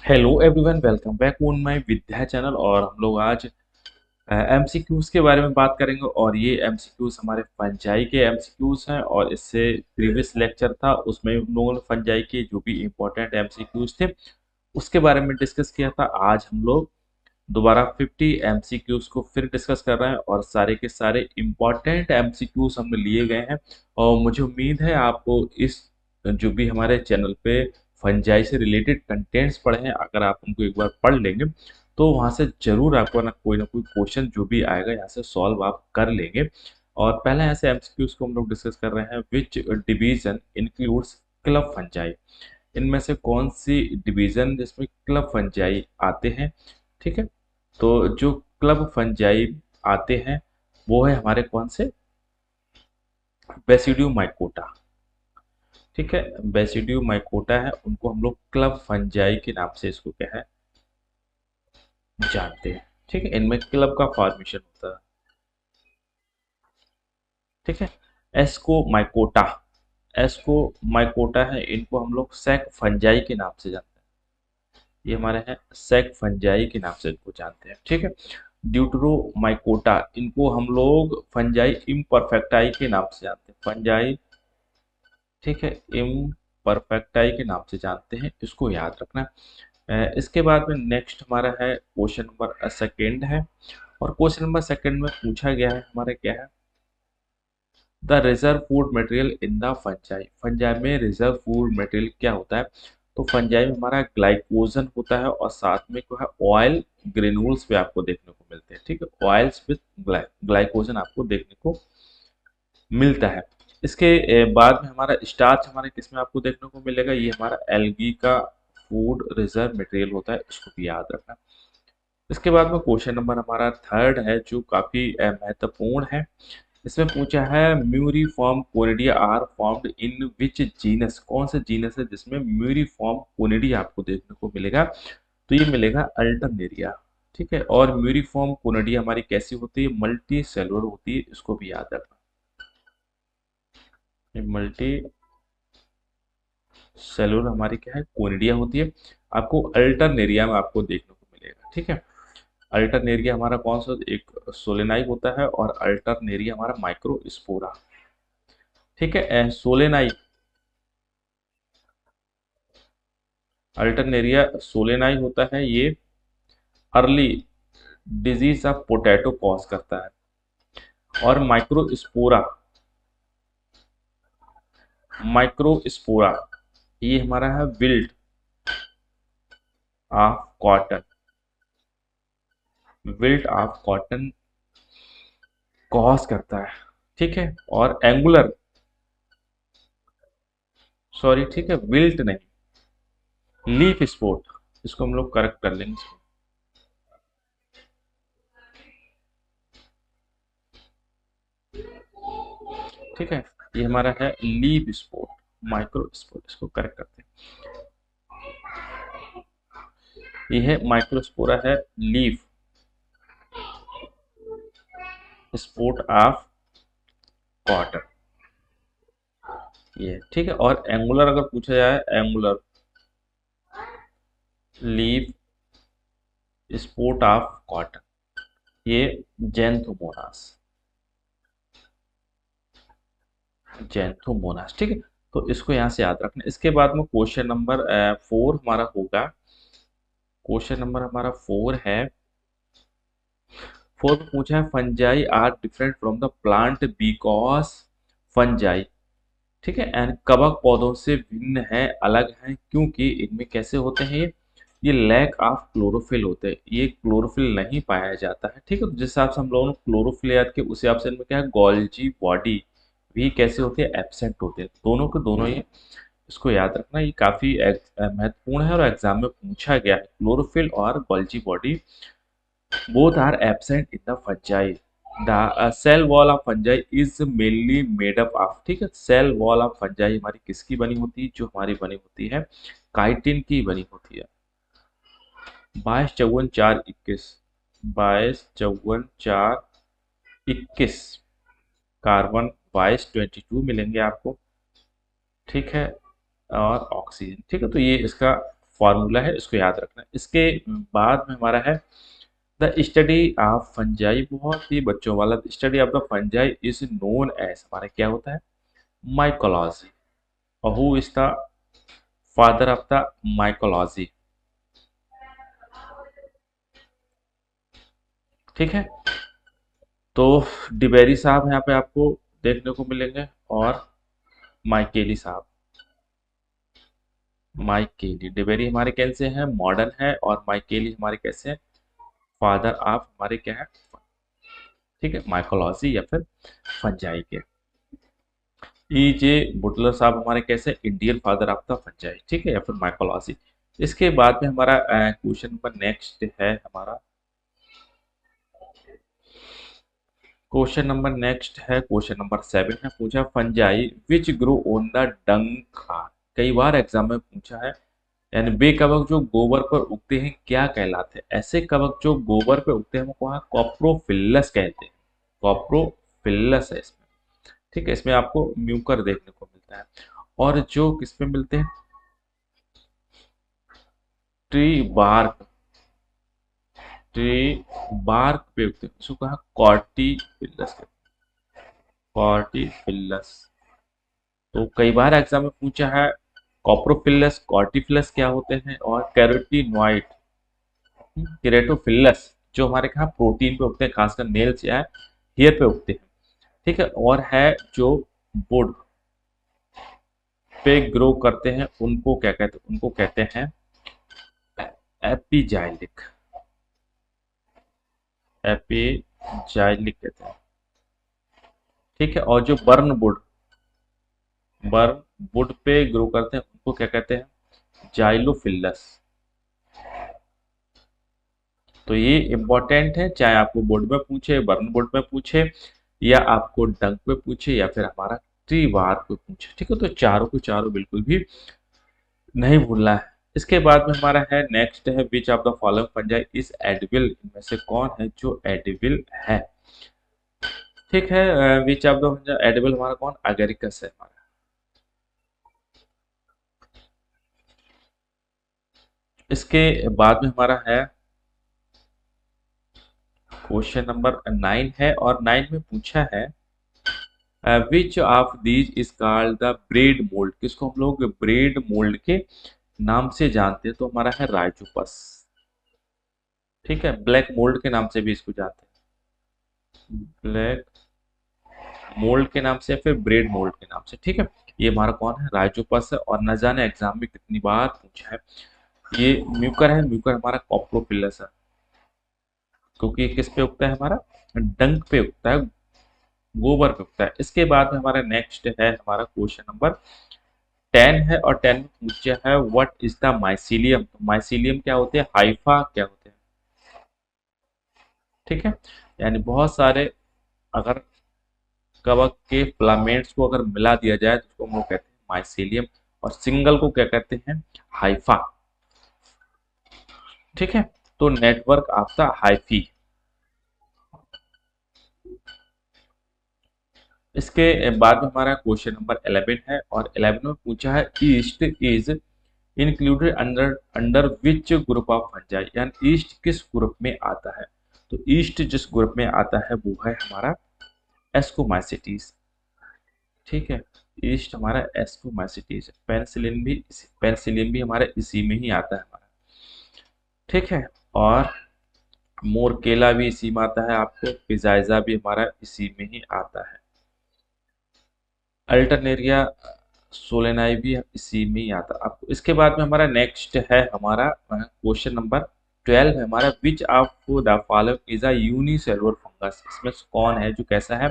Hello everyone, welcome back on my Vidya channel. और हम लोग आज एमसीक्यूज के बारे में बात करेंगे। और ये एमसीक्यूज हमारे फंजाई के एमसीक्यूज हैं। और इससे प्रीवियस लेक्चर था, उसमें हम लोगों ने फंजाई के जो भी इम्पोर्टेंट एमसीक्यूज थे उसके बारे में डिस्कस किया था। आज हम लोग दोबारा 50 एमसीक्यूज को फिर डिस्कस कर रहे हैं और सारे के सारे इम्पोर्टेंट एमसीक्यूज हमने लिए गए हैं। और मुझे उम्मीद है आपको इस जो भी हमारे चैनल पे फंजाई से रिलेटेड कंटेंट्स पढ़े हैं, अगर आप उनको एक बार पढ़ लेंगे तो वहां से जरूर आपको ना कोई क्वेश्चन जो भी आएगा यहाँ से सॉल्व आप कर लेंगे। और पहले ऐसे एमसीक्यूज को हम लोग डिस्कस कर रहे हैं। विच डिवीजन इंक्लूड्स क्लब फंजाई? इनमें से कौन सी डिवीजन जिसमें क्लब फंजाई आते हैं? ठीक है, तो जो क्लब फंजाई आते हैं वो है हमारे कौन से? Basidio mycota. ठीक है, बेसिडियो माइकोटा है, उनको हम लोग क्लब फंजाई के नाम से इसको क्या है जानते हैं। ठीक है, इनमें क्लब का फॉर्मेशन होता है। ठीक है, एस्को माइकोटा, एस्को माइकोटा है, इनको हम लोग सैक फंजाई के नाम से जानते हैं। ये हमारे हैं सैक फंजाई के नाम से इनको जानते हैं। ठीक है, ड्यूटरोमाइकोटा, इनको हम लोग फंजाई इम्परफेक्टाई के नाम से जानते हैं। फंजाई, ठीक है, इम्परफेक्टाई के नाम से जानते हैं, इसको याद रखना। इसके बाद में नेक्स्ट हमारा है क्वेश्चन नंबर सेकेंड है। और क्वेश्चन नंबर सेकेंड में पूछा गया है हमारा क्या है? The reserve food material in the fungi. Fungi में रिजर्व फूड मटेरियल क्या होता है? तो फंजाई में हमारा ग्लाइकोजन होता है और साथ में क्या है ऑयल ग्रेन्यूल्स भी आपको देखने को मिलते हैं। ठीक है, ऑयल्स विद ग्लाइकोजन आपको देखने को मिलता है। इसके बाद में हमारा स्टार्च हमारे किसमें आपको देखने को मिलेगा? ये हमारा एल्गी का फूड रिजर्व मटेरियल होता है, इसको भी याद रखना। इसके बाद में क्वेश्चन नंबर हमारा थर्ड है जो काफी महत्वपूर्ण है। इसमें पूछा है muriform conidia are formed in which genus? कौन सा जीनस है जिसमें म्यूरिफॉर्म कोनिडिया आपको देखने को मिलेगा? तो ये मिलेगा अल्टरनेरिया। ठीक है, और म्यूरिफॉर्म कोनिडिया हमारी कैसी होती है? मल्टी सेलुलर होती है, इसको भी याद रखना। मल्टी सेलुलर हमारी क्या है? कोनिडिया होती है। आपको अल्टरनेरिया में आपको देखने को मिलेगा। ठीक है, अल्टरनेरिया हमारा कौन सा? एक सोलेनाई होता है और अल्टरनेरिया हमारा माइक्रोस्पोरा। ठीक है, सोलेनाई, अल्टरनेरिया सोलेनाई होता है, ये early disease of potato cause करता है। और माइक्रोस्पोरा, माइक्रोस्पोरा ये हमारा है wilt of cotton, wilt of cotton cause करता है। ठीक है, और एंगुलर, सॉरी, ठीक है, विल्ट नहीं, लीफ स्पॉट, इसको हम लोग करेक्ट कर लेंगे। ठीक है, ये हमारा है लीफ स्पॉट, माइक्रो स्पॉट, इसको करेक्ट करते हैं। ये है माइक्रोस्पोरा है लीफ स्पॉट ऑफ कॉटन, ये ठीक है। और एंगुलर अगर पूछा जाए, angular leaf spot of cotton, ये जेंथोमोनास, जेंथोमोनास। ठीक है, तो इसको यहाँ से याद रखना। इसके बाद में क्वेश्चन नंबर फोर हमारा होगा। क्वेश्चन नंबर हमारा फोर है। फोर में पूछा है fungi are different from the plant because fungi, ठीक है, एंड कवक पौधों से भिन्न है, अलग है, क्योंकि इनमें कैसे होते हैं? ये लैक ऑफ क्लोरोफिल होते हैं, ये क्लोरोफिल नहीं पाया जाता है। ठीक है, तो जिस हिसाब से हम लोगों ने क्लोरोफिल याद किया उस हिसाब से इनमें क्या है? गोल्जी बॉडी भी कैसे होती है? एब्सेंट होते हैं, दोनों के दोनों ये, इसको याद रखना। ये काफी महत्वपूर्ण है और एग्जाम में पूछा गया है। क्लोरोफिल और Golgi body both are absent in the fungi. The cell wall of fungi is mainly made up of, ठीक है, सेल वॉल ऑफ फंजाई हमारी किसकी बनी होती है? जो हमारी बनी होती है काइटिन की बनी होती है। 22 54 21, 22 54 21 कार्बन 22 22 मिलेंगे आपको। ठीक है, और ऑक्सीजन। ठीक है, तो ये इसका फॉर्मूला है, इसको याद रखना। इसके बाद में हमारा है द स्टडी ऑफ फंजाई, बहुत ही बच्चों वाला। Study of the fungi is known as, हमारा क्या होता है, माइकोलॉजी। और who is the father of the mycology, ठीक है। तो डिबेरी साहब यहाँ पे आपको देखने को मिलेंगे, और माइकेली साहब। माइकेली, डिबेरी हमारे कैसे हैं, मॉडर्न है, और माइकेली हमारे कैसे हैं, फादर ऑफ हमारे क्या है, ठीक है, माइकोलॉजी या फिर फंजाई के। ई जे बुटलर साहब हमारे कैसे, Indian father of the fungi, ठीक है, या फिर माइकोलॉजी। इसके बाद में हमारा क्वेश्चन नंबर नेक्स्ट है हमारा, क्वेश्चन नंबर नेक्स्ट है, क्वेश्चन नंबर 7 है, पूछा fungi which grow on the डंग खाद। कई बार एग्जाम में पूछा है, यानी वे कवक जो गोबर पर उगते हैं क्या कहलाते हैं। ऐसे कवक जो गोबर पर उगते हैं वो कहा कॉप्रोफिलस कहते हैं, कॉप्रोफिलस है इसमें, ठीक है। इसमें आपको म्यूकर देखने को मिलता है। और जो किस पे मिलते हैं, ट्री बार्क, ट्री बार्क पे उगते हैं, उसको कहा कॉर्टिफिलस, कॉर्टिफिलस। तो कई बार एग्जाम में पूछा है कॉप्रोफिलस, कॉर्टिफिलस क्या होते हैं, और कैरोटीनॉइड, केरेटोफिलस जो हमारे कहा प्रोटीन पे उगते हैं, खासकर नेल्स या हेयर पे उगते हैं, ठीक है। और है जो वुड पे ग्रो करते हैं उनको क्या कहते हैं, उनको कहते हैं एपिजाइलिक, एपिजाइलिक कहते हैं, ठीक है। और जो बर्न वुड पे ग्रो करते हैं उनको क्या कहते हैं, जाइलोफिलस। तो ये इंपॉर्टेंट है, चाहे आपको बोर्ड में पूछे, बर्न बोर्ड में पूछे, या आपको डंक पे पूछे, या फिर हमारा ट्री बार पे पूछे, ठीक है। तो चारों को चारों बिल्कुल भी नहीं भूलना है। इसके बाद में हमारा है नेक्स्ट है which of the following fungi is edible, इनमें से कौन है जो एडिबल है, ठीक है। विच ऑफ द एडिबल हमारा कौन, अगेरिकस है हमारा। इसके बाद में हमारा है क्वेश्चन नंबर 9 है, और 9 में पूछा है which of these is called the bread mould, किसको हम लोग ब्रेड मोल्ड के नाम से जानते हैं। तो हमारा है राइजोपस, ठीक है, ब्लैक मोल्ड के नाम से भी इसको जानते हैं, ब्लैक मोल्ड के नाम से या फिर ब्रेड मोल्ड के नाम से, ठीक है। ये हमारा कौन है, राइजोपस है। और न जाने एग्जाम में कितनी बार पूछा है, ये म्यूकर है, म्यूकर हमारा कॉप्रोपिलस है, क्योंकि ये किस पे उगता है, हमारा डंक पे उगता है, गोबर पे उगता है। इसके बाद में हमारा नेक्स्ट है हमारा क्वेश्चन नंबर 10 है, और 10 में पूछा है व्हाट इज द माइसीलियम। तो माइसीलियम क्या होते हैं, हाइफा क्या होते हैं, ठीक है। यानी बहुत सारे अगर कवक के फिलामेंट्स को अगर मिला दिया जाए तो उसको हम लोग कहते हैं माइसीलियम, और सिंगल को क्या कहते हैं, हाइफा, ठीक है। तो नेटवर्क ऑफ द हाइफी। इसके बाद में हमारा क्वेश्चन नंबर 11 है, और 11 में पूछा है east is included under under which group of fungi, यानी ईस्ट किस ग्रुप में आता है। तो ईस्ट जिस ग्रुप में आता है वो है हमारा एस्कोमाइसिटीज, ठीक है। ईस्ट हमारा एस्कोमाइसिटीज, पेनिसिलिन भी हमारे इसी में ही आता है हमारा, ठीक है। और मोरकेला भी इसी में आता है, आपको पिजाइजा भी हमारा इसी में ही आता है, अल्टरनेरिया सोलेनाई भी इसी में ही आता है आपको। इसके बाद में हमारा नेक्स्ट है हमारा क्वेश्चन नंबर 12 है हमारा, which of the following is a unicellular fungus. इसमें से कौन है जो कैसा है,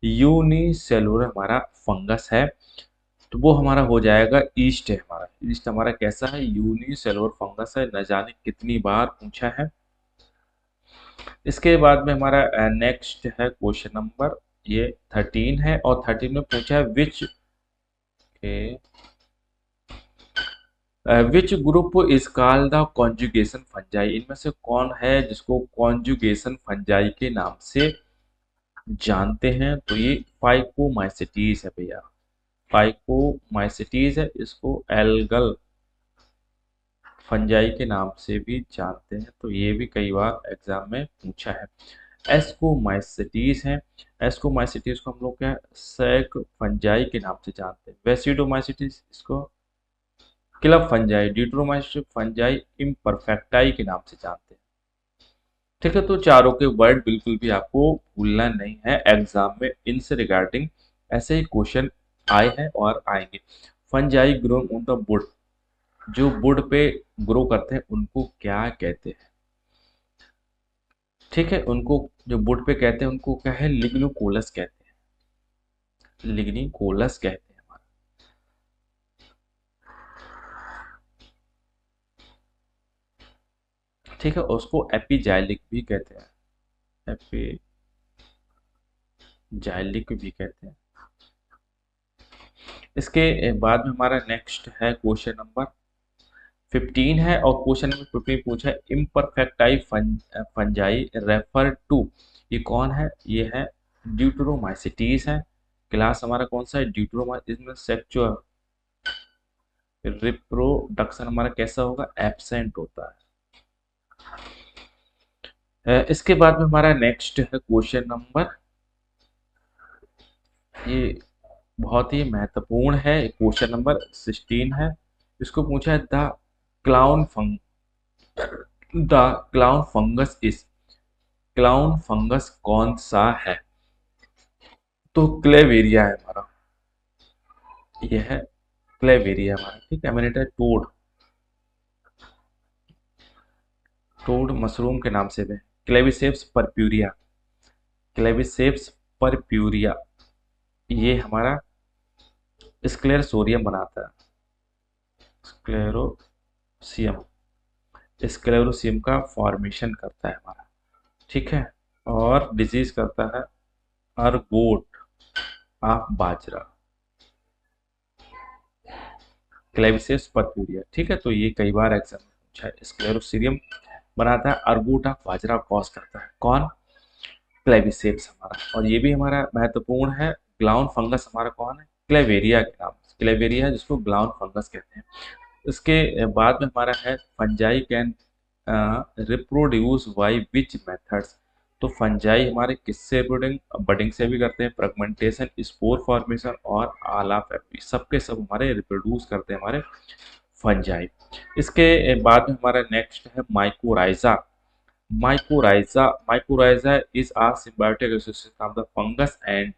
यूनिसेलुलर हमारा फंगस है। तो वो हमारा हो जाएगा ईस्ट है हमारा, ईस्ट हमारा कैसा है, यूनिसेलुलर फंगस है, न जाने कितनी बार पूछा है। इसके बाद में हमारा नेक्स्ट है क्वेश्चन नंबर ये 13 है, और 13 में पूछा है which group is called the conjugation fungi. इनमें से कौन है जिसको कॉन्जुगेशन फंजाई के नाम से जानते हैं। तो ये फाइकोमाइसिटीज है भैया, फाइकोमाइसिटीज है, इसको एल्गल फंजाई के नाम से भी जानते हैं, तो ये भी कई बार एग्जाम में पूछा है। एस्कोमाइसिटीज है। एस्कोमाइसिटीज को हम लोग क्या सैक फंजाई के नाम से जानते हैं। वेसिडोमाइसिटीज इसको क्लब फंजाई, ड्यूट्रोमाइसिस फंजाई इम्परफेक्टाई के नाम से जानते हैं। ठीक है, तो चारों के वर्ड बिल्कुल भी आपको भूलना नहीं है एग्जाम में, इनसे रिगार्डिंग ऐसे ही क्वेश्चन आए हैं और आएंगे। Fungi grow on the wood, जो वुड पे ग्रो करते हैं उनको क्या कहते हैं? ठीक है, उनको जो वुड पे कहते हैं उनको क्या है, लिग्नोकोलस कहते हैं, लिग्निकोलस कहते हैं हमारा। ठीक है, उसको एपिजाइलिक भी कहते हैं, एपिजाइलिक भी कहते हैं। इसके बाद में हमारा नेक्स्ट है क्वेश्चन नंबर 15 है, और क्वेश्चन नंबर 15 पूछा है इम्परफेक्टाई फंजाई रेफर टू, ये कौन है? ये है ड्यूटरोमाइसिटीज है। क्लास हमारा कौन सा है? ड्यूटरोमाइसिस। इसमें सेक्चुअल रिप्रोडक्शन हमारा कैसा होगा? एब्सेंट होता है। इसके बाद में हमारा नेक्स्ट है क्वेश्चन नंबर, ये बहुत ही महत्वपूर्ण है, क्वेश्चन नंबर 16 है। इसको पूछा है clown fung the clown fungus is, clown fungus कौन सा है? तो क्लेवेरिया है हमारा, ये है क्लेवेरिया हमारा। ठीक है, मैंने टोड, टोड मशरूम के नाम से भी क्लेविसेप्स परप्यूरिया, क्लेविसेप्स परप्यूरिया, ये हमारा स्क्लेरोसोरियम बनाता है, स्क्लेरोसियम, स्क्लेरोसियम का फॉर्मेशन करता है हमारा। ठीक है, और डिजीज करता है ergot of bajra, Claviceps purpurea. ठीक है, तो ये कई बार एग्जाम में पूछा है। स्क्लेरोसियम बनाता है, अर्गोट ऑफ बाजरा कॉज करता है कौन? क्लेविसेप्स हमारा। और ये भी हमारा महत्वपूर्ण है, ग्लाउन फंगस हमारा कौन है? क्लेवेरिया के नाम से, क्लेवेरिया है जिसको ग्लाउन फंगस कहते हैं। इसके बाद में हमारा है fungi can reproduce by which methods, तो फंजाई हमारे किससे बडिंग बडिंग से भी करते हैं, फ्रेगमेंटेशन, स्पोर फॉर्मेशन और आलाफ, सबके सब हमारे रिप्रोड्यूस करते हैं हमारे फंजाई। इसके बाद में हमारा नेक्स्ट है mycorrhiza. Mycorrhiza, mycorrhiza is a symbiotic association of the fungus and,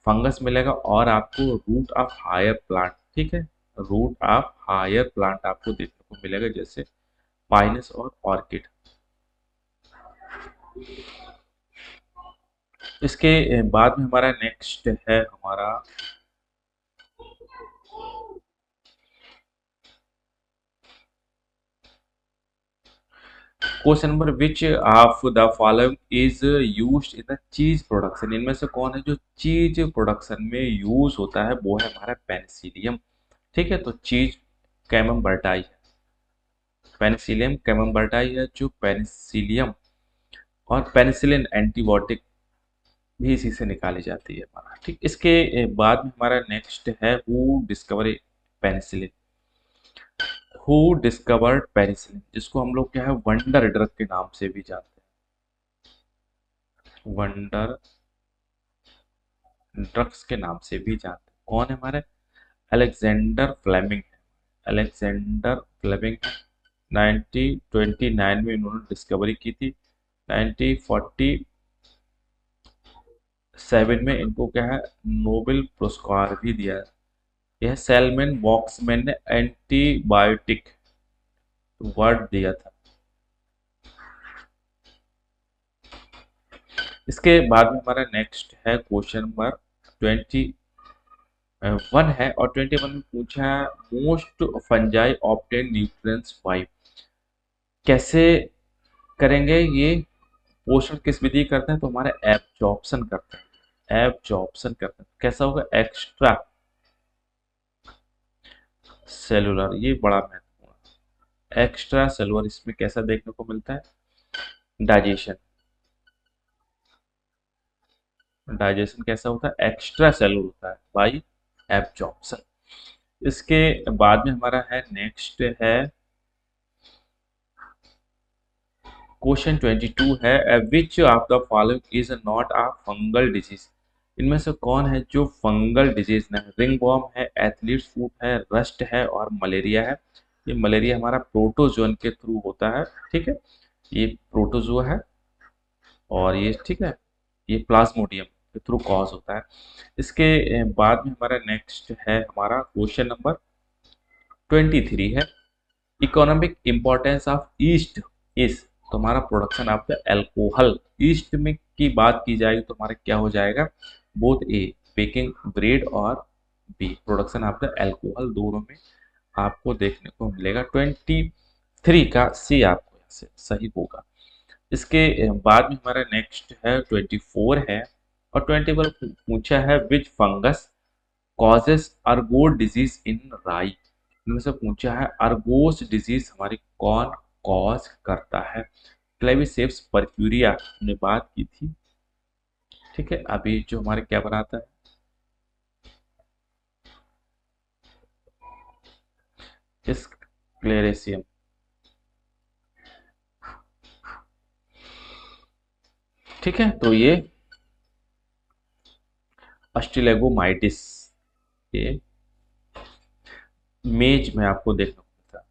fungus मिलेगा और आपको रूट ऑफ हायर प्लांट। ठीक है, रूट ऑफ हायर प्लांट आपको देखने को मिलेगा, जैसे पाइनस और ऑर्किड। इसके बाद में हमारा नेक्स्ट है हमारा question number, which of the following is used in the चीज प्रोडक्शन, इनमें से कौन है जो चीज प्रोडक्शन में यूज होता है? वो है हमारा पेनिसिलियम। ठीक है, तो चीज कैमम्बर्टाई है, पेनिसिलियम कैमम्बर्टाई है जो पेनिसिलियम, और पेनिसिलिन एंटीबायोटिक भी इसी से निकाली जाती है हमारा। ठीक, इसके बाद में हमारा नेक्स्ट है who discover penicillin, who discovered penicillin, जिसको हम लोग क्या है वंडर ड्रग के नाम से भी जानते हैं, वंडर ड्रग्स के नाम से भी जानते हैं। कौन है हमारे? अलेक्जेंडर फ्लेमिंग है, अलेक्जेंडर फ्लेमिंग 1929 में इन्होंने डिस्कवरी की थी। 1947 में इनको क्या है नोबेल पुरस्कार भी दिया है। यह सेलमैन वॉक्समैन ने एंटीबायोटिक वर्ड दिया था। इसके बाद में हमारा नेक्स्ट है क्वेश्चन नंबर 21 है, और 21 में पूछा है most fungi obtain nutrients by, कैसे करेंगे ये? पोषण किस विधि करते हैं? तो हमारे एब्जॉर्प्शन करते हैं, एब्जॉर्प्शन करते हैं। कैसा होगा? एक्स्ट्रा सेलुलर, ये बड़ा महत्वपूर्ण है। एक्स्ट्रा सेलुलर इसमें कैसा देखने को मिलता है? डाइजेशन, डाइजेशन कैसा होता है? एक्स्ट्रा सेलुलर होता है बाई एब्जॉर्प्शन। इसके बाद में हमारा है नेक्स्ट है क्वेश्चन 22 है, which of the following is not a fungal disease. इनमें से कौन है जो फंगल डिजीज नहीं? रिंगवॉर्म है, एथलीट्स फूट है, रस्ट है और मलेरिया है। ये मलेरिया हमारा प्रोटोजोन के थ्रू होता है, ठीक है। ये प्रोटोजोआ है और ये, ठीक है, ये प्लाज्मोडियम के थ्रू कॉज होता है। इसके बाद में हमारा नेक्स्ट है हमारा क्वेश्चन नंबर 23 है, economic importance of east is. तो हमारा production of the alcohol, east में की बात की जाएगी तो हमारा क्या हो जाएगा? बोथ ए बेकिंग ब्रेड और B production of the alcohol, दोनों में आपको देखने को मिलेगा। 23 का सी आपको यहाँ से सही होगा। इसके बाद में हमारा नेक्स्ट है 24 है, और 21 पूछा है, which fungus causes ergot disease in rye. इनमें से पूछा है अर्गोस डिजीज हमारी कौन कॉज करता है? क्लेविसेप्स परक्यूरिया हमने बात की थी, ठीक है। अभी जो हमारे क्या बनाता है, इस क्लेरेसियम, ठीक है। तो ये अस्टिलेगोमाइटिस, ये मेज में आपको देखने को मिलता है।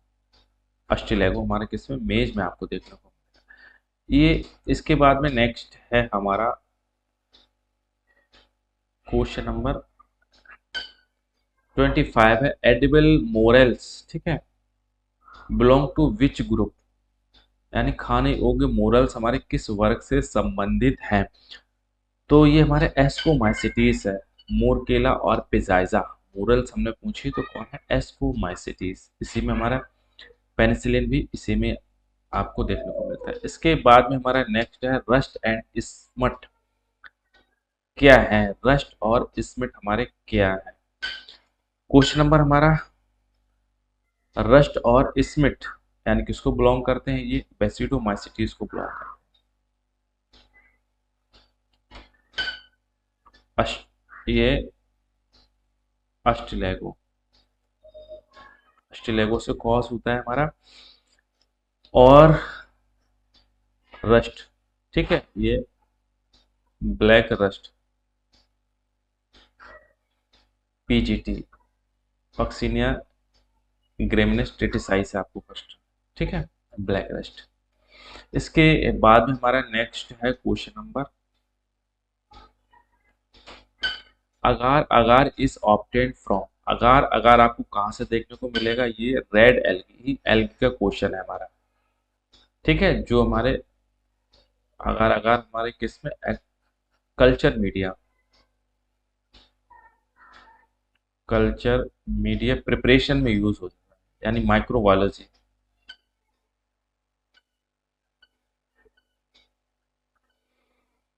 अस्टिलेगो हमारे किसमें? मेज में आपको देखने को मिलता है ये। इसके बाद में नेक्स्ट है हमारा क्वेश्चन नंबर 25 है, एडिबल मोरल्स, ठीक है, बिलोंग टू विच ग्रुप। यानी खाने योग्य मोरल्स हमारे किस वर्ग से संबंधित हैं? तो ये हमारे एस्कोमाइसिटीज है, मोरकेला और पिजाइजा। मोरल्स हमने पूछी तो कौन है? एस्कोमाइसिटीज। इसी में हमारा पेनिसिलिन भी इसी में आपको देखने को मिलता है। इसके बाद में हमारा नेक्स्ट है, रस्ट एंड स्मट क्या है? रस्ट और स्मिट हमारे क्या है? क्वेश्चन नंबर हमारा, रस्ट और स्मिट यानी किसको बिलोंग करते हैं? ये बेसिडोमाइसिटीज को बिलोंग करते हैं। ये अस्टिलेगो, अस्टिलेगो से कॉज होता है हमारा, और रस्ट, ठीक है, ये ब्लैक रस्ट, पीजीटी, पक्सिनिया ग्रेमिनेस ट्रिटिसाइस है आपको फर्स्ट, ठीक है, ब्लैक रस्ट। इसके बाद में हमारा नेक्स्ट है question number, agar agar is obtained from. Agar agar आपको कहाँ से देखने को मिलेगा? ये रेड एल्गी, ही एल्गी का क्वेश्चन है हमारा, ठीक है। जो हमारे अगार अगार हमारे किस में? Culture media, culture media preparation में यूज होता है, यानी माइक्रोबायोलॉजी।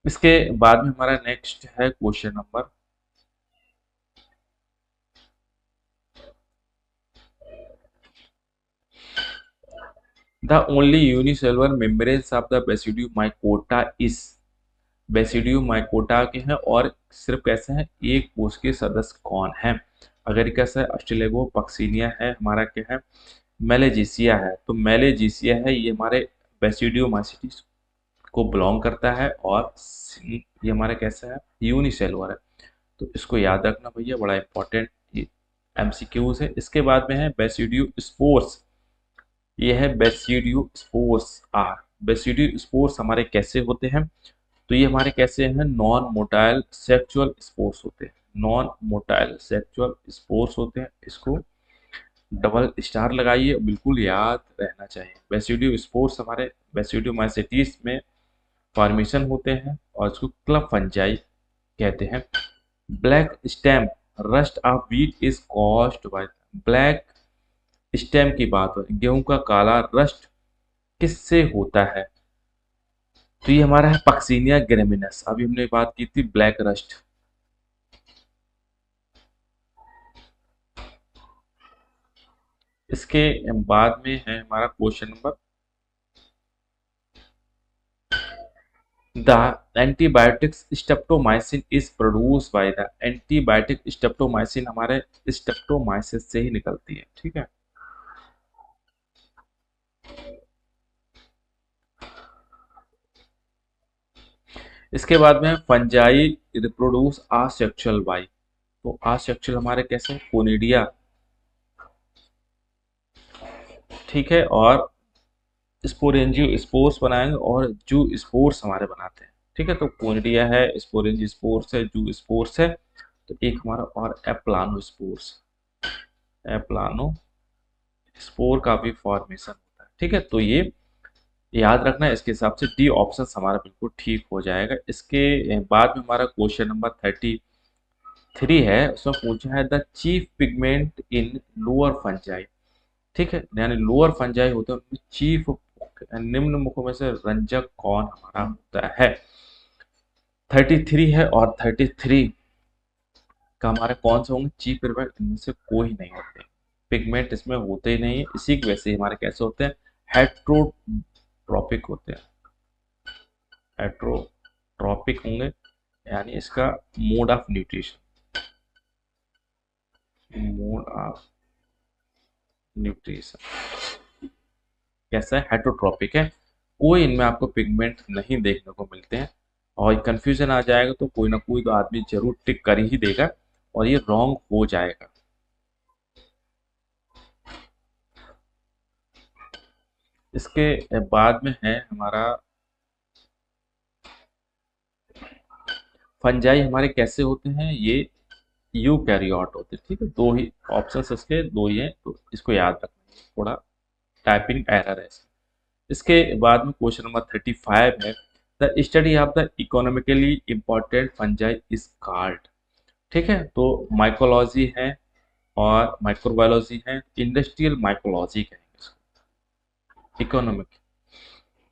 इसके बाद में हमारा नेक्स्ट है question number, the only unicellular membranes of the basidio mycota is. Basidio mycota के हैं और सिर्फ कैसे हैं? एक कोष के सदस्य कौन है? अगर कैसे है? अस्टिलेगो, पक्सिनिया है, हमारा क्या है? मेलेजिसिया है। तो मेलेजिसिया है, ये हमारे बेसिडियो माइसिटीज को बिलोंग करता है, और ये हमारा कैसा है? यूनिसेलुलर है। तो इसको याद रखना भैया, बड़ा इंपॉर्टेंट एमसीक्यूज है। इसके बाद में है बेसिडियो स्पोर्स, ये है basidiospores are. Basidiospores हमारे कैसे होते हैं? तो ये हमारे कैसे हैं? नॉन मोटाइल सेक्सुअल स्पोर्स होते हैं, नॉन मोटाइल सेक्सुअल स्पोर्स होते हैं। इसको डबल स्टार लगाइए, बिल्कुल याद रहना चाहिए। बेसिडियो स्पोर्स हमारे बेसिडियो माइसेटीज में फॉर्मेशन होते हैं, और इसको क्लब फंजाई कहते हैं। Black stem rust of wheat is caused by. Black stem की बात हो, गेहूं का काला रस्ट किससे होता है? तो ये हमारा है पक्सिनिया ग्रेमिनस। अभी हमने बात की थी ब्लैक रस्ट। इसके बाद में है हमारा question number, the antibiotics streptomycin is produce by the. Antibiotic streptomycin हमारे स्टेप्टोमाइसिस से ही निकलती है, ठीक है। इसके बाद में फंजाई रिप्रोड्यूस आसेक्सुअल बाई। तो आसेक्सुअल हमारे कैसे, कोनिडिया, ठीक है, और स्पोरेंजियो स्पोर्स बनाएंगे और जू स्पोर्स हमारे बनाते हैं, ठीक है। तो कोनिडिया है, स्पोरेंजियो स्पोर्स है, जू स्पोर्स है। तो एक हमारा और एप्लानो स्पोर्स, एप्लानो स्पोर का भी फॉर्मेशन होता है, ठीक है। तो ये याद रखना है, इसके हिसाब से डी ऑप्शन हमारा बिल्कुल ठीक हो जाएगा। इसके बाद में हमारा क्वेश्चन नंबर 33 है, उसमें पूछा है the chief pigment in lower fungi, ठीक है, यानी लोअर फंजाई होते हैं उनमें चीफ निम्न मुखों में से रंजक कौन हमारा होता है। 33 है, और 33 का हमारे कौन से होंगे चीफ पिगमेंट, इनमें से कोई नहीं होते, पिगमेंट इसमें होते ही नहीं है। इसी की वजह से हमारे कैसे होते हैं, हेट्रोट्रॉपिक होते हैं, हेट्रोट्रॉपिक होंगे, यानी इसका mode of nutrition, mode of nutrition कैसा है, हेट्रोट्रॉपिक है। कोई इनमें आपको पिगमेंट नहीं देखने को मिलते हैं, और कंफ्यूजन आ जाएगा तो कोई ना कोई तो आदमी जरूर टिक कर ही देगा और ये रॉन्ग हो जाएगा। इसके बाद में है हमारा फंजाई हमारे कैसे होते हैं, ये यूकैरियोट होते हैं, ठीक है। दो ही ऑप्शंस इसके, दो ही हैं, तो इसको याद रखना, थोड़ा टाइपिंग एरर है इसमें। इसके बाद में क्वेश्चन नंबर 35 है the study of the economically important fungi is called, ठीक है। तो माइकोलॉजी है और माइक्रोबायोलॉजी है, इंडस्ट्रियल माइकोलॉजी कहेंगे इसको, इकोनॉमिक।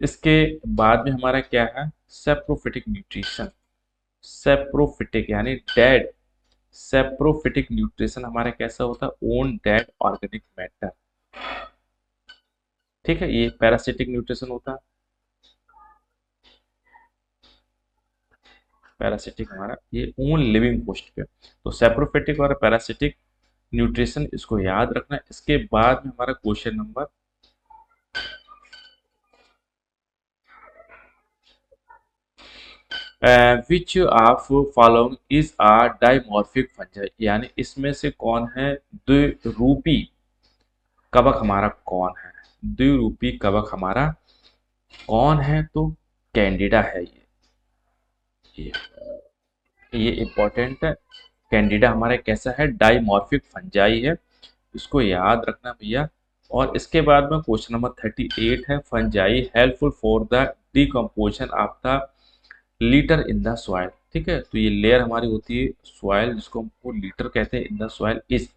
इसके बाद में हमारा क्या है, सेप्रोफिटिक न्यूट्रिशन, सेप्रोफिटिक यानी डेड, सेप्रोफिटिक न्यूट्रिशन हमारा कैसा होता है, ओन डेड ऑर्गेनिक मैटर, ठीक है। ये पैरासिटिक न्यूट्रिशन होता है, पैरासिटिक हमारा ये ओन लिविंग पोस्ट पे। तो सेप्रोफिटिक और पैरासिटिक न्यूट्रिशन इसको याद रखना। इसके बाद में हमारा question number which of following is a dimorphic fungi, यानी इसमें से कौन है द्विरूपी कवक, हमारा कौन है द्विरूपी कवक, हमारा कौन है, तो कैंडिडा है ये ये इंपॉर्टेंट है। कैंडिडा हमारा कैसा है, डाइमॉर्फिक फंजाई है, इसको याद रखना भैया। और इसके बाद में क्वेश्चन नंबर 38 है fungi helpful for the decomposition of the litre in the soil, ठीक है। तो ये लेयर हमारी होती है सॉइल, जिसको हमको लीटर कहते हैं, इन द सॉइल इज,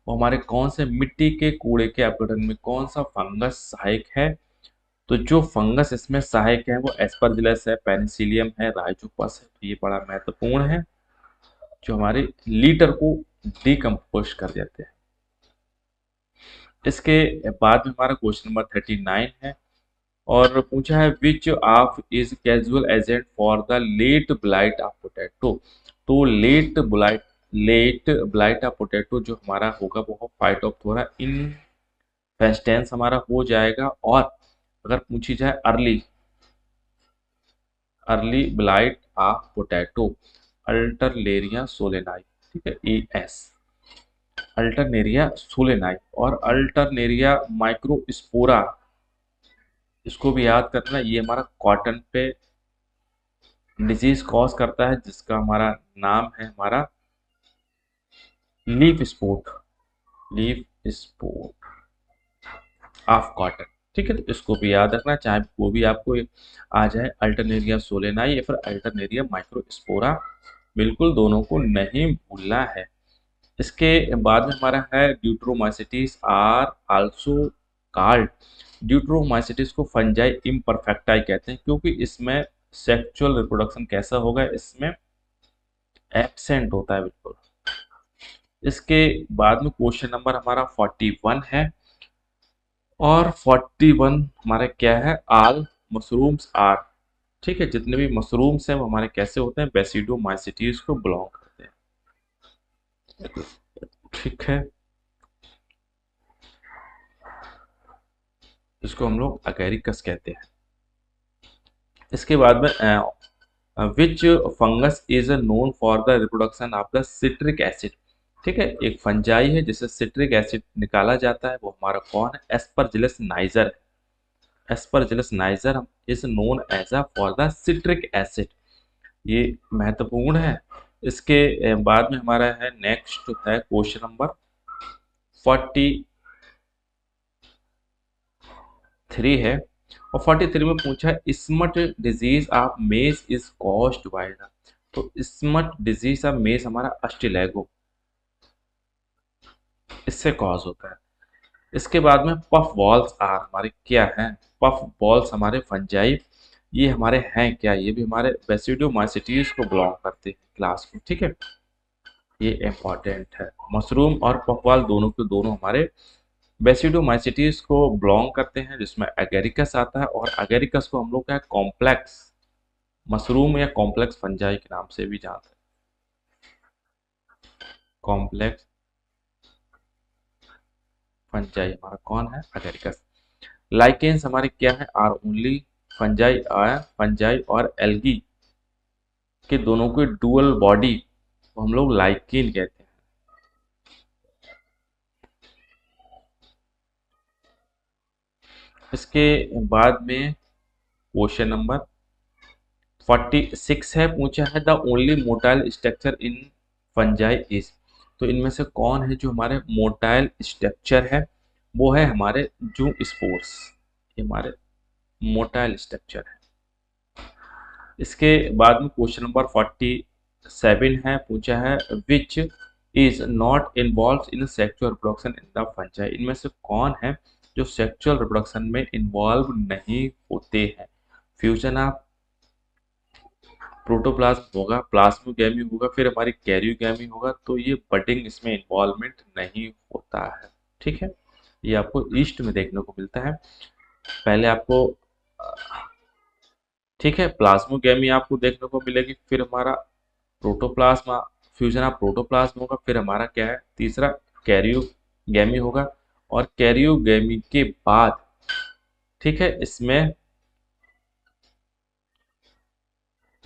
वो हमारे कौन से मिट्टी के कूड़े के अपघटन में कौन सा फंगस सहायक है। तो जो फंगस इसमें सहायक है वो एस्परजिलस है, पेनिसिलियम है, राइजोपस है। तो ये बड़ा महत्वपूर्ण है, जो हमारे लीटर को डिकम्पोज कर देते हैं। इसके बाद में हमारा क्वेश्चन नंबर 39 है, और पूछा है which of is causal agent for the late blight of potato. तो लेट ब्लाइट ऑफ पोटैटो जो हमारा होगा वो फाइटोप्थोरा इन्फेस्टेंस हमारा हो जाएगा। और अगर पूछी जाए early blight of potato, अल्टरलेरिया solani, ठीक है, एस, अल्टरनेरिया सोलेनाई और अल्टरनेरिया माइक्रोस्पोरा, इसको भी याद करना। ये हमारा कॉटन पे डिजीज कॉज करता है, जिसका हमारा नाम है हमारा leaf spot, leaf spot of cotton, ठीक है। तो इसको भी याद रखना, चाहे वो भी आपको आ जाए अल्टरनेरिया सोलेनाई या फिर अल्टरनेरिया माइक्रोस्पोरा, बिल्कुल दोनों को नहीं भूलना है। इसके बाद में हमारा है deuteromycetes are also called, deuteromycetes को फंजाई इम्परफेक्टाई कहते हैं, क्योंकि इसमें सेक्सुअल रिप्रोडक्शन कैसा होगा, इसमें एब्सेंट होता है बिल्कुल। इसके बाद में क्वेश्चन नंबर हमारा 41 है, और 41 हमारा क्या है, ऑल मशरूम्स आर, ठीक है, जितने भी मशरूम्स हैं वो हमारे कैसे होते हैं, बेसिडोमाइसिटीज को बिलोंग करते हैं, ठीक है। इसको हम लोग अगैरिकस कहते हैं। इसके बाद में which fungus is known for the reproduction of the citric acid. ठीक है, एक फंजाई है जिससे सिट्रिक एसिड निकाला जाता है, वो हमारा कौन है? Aspergillus niger. Aspergillus niger is known as a for the citric acid. ये महत्वपूर्ण है। इसके बाद में हमारा है नेक्स्ट है क्वेश्चन नंबर 43 है, और 43 में पूछा है स्मट डिजीज ऑफ मेज इज कॉज्ड बाय द। तो स्मट डिजीज ऑफ मेज हमारा अस्टिलैगो, इससे कॉज होता है। इसके बाद में पफ बॉल्स आर हमारे क्या हैं? पफ बॉल्स हमारे फंजाई, ये हमारे हैं क्या? ये भी हमारे बेसिडोमाइसिटीज को बिलोंग करते हैं क्लास को। ठीक है, ये इंपॉर्टेंट है। मशरूम और पफ बॉल दोनों के दोनों हमारे बेसिडोमाइसिटीज को बिलोंग करते हैं, जिसमें एगेरिकस आता है, और एगेरिकस को हम लोग क्या कॉम्प्लेक्स मशरूम या कॉम्प्लेक्स फंजाई के नाम से भी जानते हैं। कॉम्प्लेक्स फंजाई हमारा कौन है? एगेरिकस। लाइकेन्स हमारे क्या है? आर ओनली फंजाई, फंजाई और एल्गी के दोनों के डुअल बॉडी को हम लोग लाइकेन कहते हैं। इसके बाद में क्वेश्चन नंबर 46 है, पूछा है the only motile structure in fungi is. तो इनमें से कौन है जो हमारे मोटाइल स्ट्रक्चर है? वो है हमारे जू स्पोर्स, ये हमारे मोटाइल स्ट्रक्चर है। इसके बाद में क्वेश्चन नंबर 47 है, पूछा है which is not involve in sexual reproduction in the fungi. इनमें से कौन है जो सेक्सुअल रिप्रोडक्शन में इन्वॉल्व नहीं होते हैं? फ्यूजन ऑफ प्रोटोप्लाज्म होगा, प्लाज्मोगैमी होगा, फिर हमारी कैरियोगैमी होगा। तो ये बडिंग इसमें इन्वॉल्वमेंट नहीं होता है। ठीक है, ये आपको ईस्ट में देखने को मिलता है। पहले आपको ठीक है, प्लाज्मोगैमी आपको देखने को मिलेगी, फिर हमारा प्रोटोप्लाज्म, फ्यूजन ऑफ प्रोटोप्लाज्म होगा, फिर हमारा क्या है तीसरा कैरियोगैमी होगा, और कैरियोगैमी के बाद ठीक है इसमें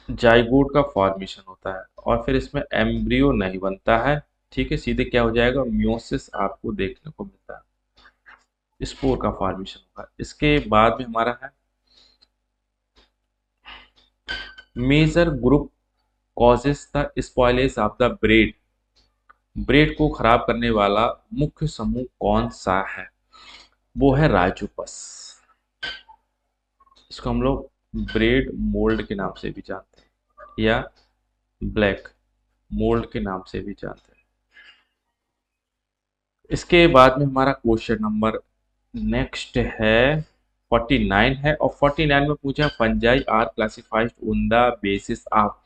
जाइगोट का फॉर्मेशन होता है, और फिर इसमें एम्ब्रियो नहीं बनता है। ठीक है, सीधे क्या हो जाएगा? मियोसिस आपको देखने को मिलता है, स्पोर का फॉर्मेशन होगा। इसके बाद में हमारा है major group causes the spoilage of the bread. Bread को खराब करने वाला मुख्य समूह कौन सा है? वो है राइजोपस। इसको हम लोग ब्रेड मोल्ड के नाम से भी जानते हैं, या ब्लैक मोल्ड के नाम से भी जानते हैं। इसके बाद में हमारा क्वेश्चन नंबर नेक्स्ट है 49 है, और 49 में पूछा fungi are classified on the basis of.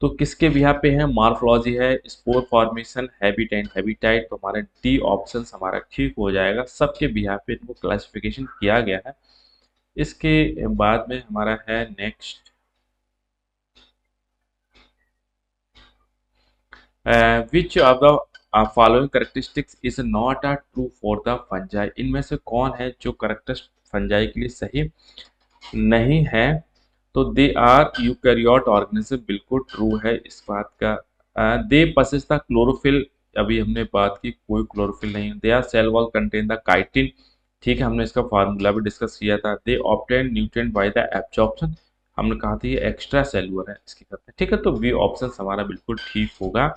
तो किसके बिहाफ पे है? मॉर्फोलॉजी है, spore formation, habit and habitat. तो हमारा डी ऑप्शन हमारा ठीक हो जाएगा, सबके बिहाफ पे इनको क्लासिफिकेशन किया गया है। इसके बाद में हमारा है next which of the following characteristics is not a true for the fungi. इनमें से कौन है जो करेक्टरिस्टिक फंजाई के लिए सही नहीं है? तो दे आर यूकैरियोट ऑर्गेनिज्म, बिल्कुल ट्रू है इस बात का। दे पसेस द क्लोरोफिल, अभी हमने बात की कोई क्लोरोफिल नहीं। They are cell wall contain the chitin, ठीक है, हमने इसका फार्मूला भी डिस्कस किया था। They obtain nutrient by the absorption, हमने कहा था ये एक्स्ट्रा सेलुलर है इसकी करते हैं। ठीक है, तो बी ऑप्शन हमारा बिल्कुल ठीक होगा।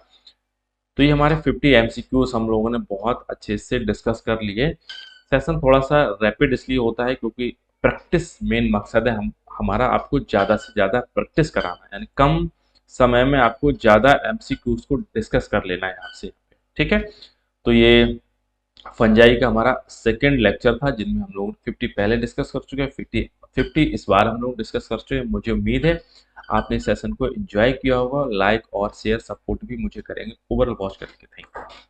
तो ये हमारे 50 एमसीक्यूज हम लोगों ने बहुत अच्छे से डिस्कस कर लिए। सेशन थोड़ा सा रैपिड इसलिए होता है क्योंकि प्रैक्टिस मेन मकसद है हमारा, आपको ज़्यादा से ज़्यादा प्रैक्टिस कराना है, यानी कम समय में आपको ज़्यादा एमसीक्यूज को डिस्कस कर लेना है आपसे। ठीक है, तो ये फंजाई का हमारा सेकेंड लेक्चर था, जिनमें हम लोग 50 पहले डिस्कस कर चुके हैं, 50 इस बार हम लोग डिस्कस कर चुके हैं। मुझे उम्मीद है आपने सेशन को एंजॉय किया होगा। लाइक और शेयर सपोर्ट भी मुझे करेंगे। ओवरऑल वॉच करके थैंक यू।